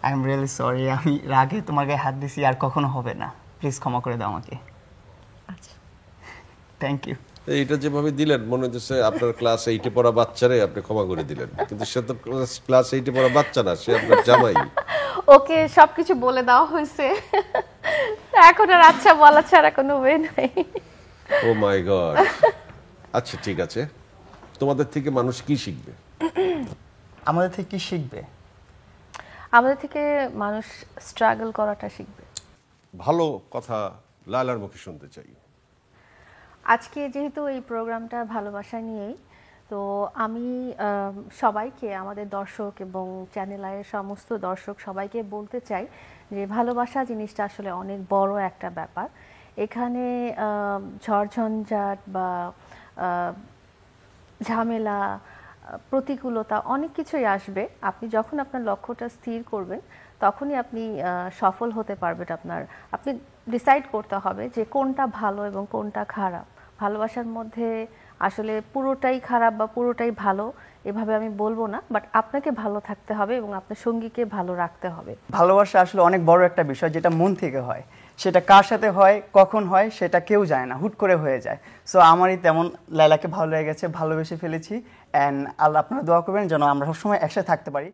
I am really sorry, আমি রাগে তোমার গায়ে হাত দিছি, আর কখনো হবে না। প্লিজ ক্ষমা করে দাও আমাকে। আচ্ছা, থ্যাংক ইউ। এইটা যেভাবে দিলেন মনে হচ্ছে আপনার ক্লাস 8-এ পড়া বাচ্চারে আপনি ক্ষমা করে দিলেন, কিন্তু সে তো ক্লাস 8-এ পড়া বাচ্চা না, সে আপনার জামাই। ওকে সবকিছু বলে দেওয়া হয়েছে, এখন আর আচ্ছা বলা ছাড়া কোনো ওয়ে নাই। ও মাই গড। আচ্ছা ঠিক আছে, তোমাদের থেকে মানুষ কি শিখবে? আমাদের থেকে কি শিখবে? আমাদের থেকে মানুষ স্ট্রাগল করাটা শিখবে। ভালো কথা লায়লার মুখে শুনতে চাই। আজকে যেহেতু এই প্রোগ্রামটা ভালোবাসা নিয়েই, তো আমি সবাইকে, আমাদের দর্শক এবং চ্যানেল আইয়ের সমস্ত দর্শক সবাইকে বলতে চাই যে ভালোবাসা জিনিসটা আসলে অনেক বড় একটা ব্যাপার। এখানে ঝড়ঝঞ্ঝাট বা ঝামেলা, প্রতিকূলতা অনেক কিছুই আসবে। আপনি যখন আপনার লক্ষ্যটা স্থির করবেন তখনই আপনি সফল হতে পারবেন। আপনি ডিসাইড করতে হবে যে কোনটা ভালো এবং কোনটা খারাপ। ভালোবাসার মধ্যে আসলে পুরোটাই খারাপ বা পুরোটাই ভালো এভাবে আমি বলবো না, বাট আপনাকে ভালো থাকতে হবে এবং আপনার সঙ্গীকে ভালো রাখতে হবে। ভালোবাসা আসলে অনেক বড় একটা বিষয়, যেটা মন থেকে হয়। সেটা কার সাথে হয়, কখন হয়, সেটা কেউ জানে না, হুট করে হয়ে যায়। সো আমারই তেমন লায়লাকে ভালো লেগে গেছে, ভালোবেসে ফেলেছি। অ্যান্ড আল্লাহ আপনারা দোয়া করবেন যেন আমরা সবসময় একসাথে থাকতে পারি।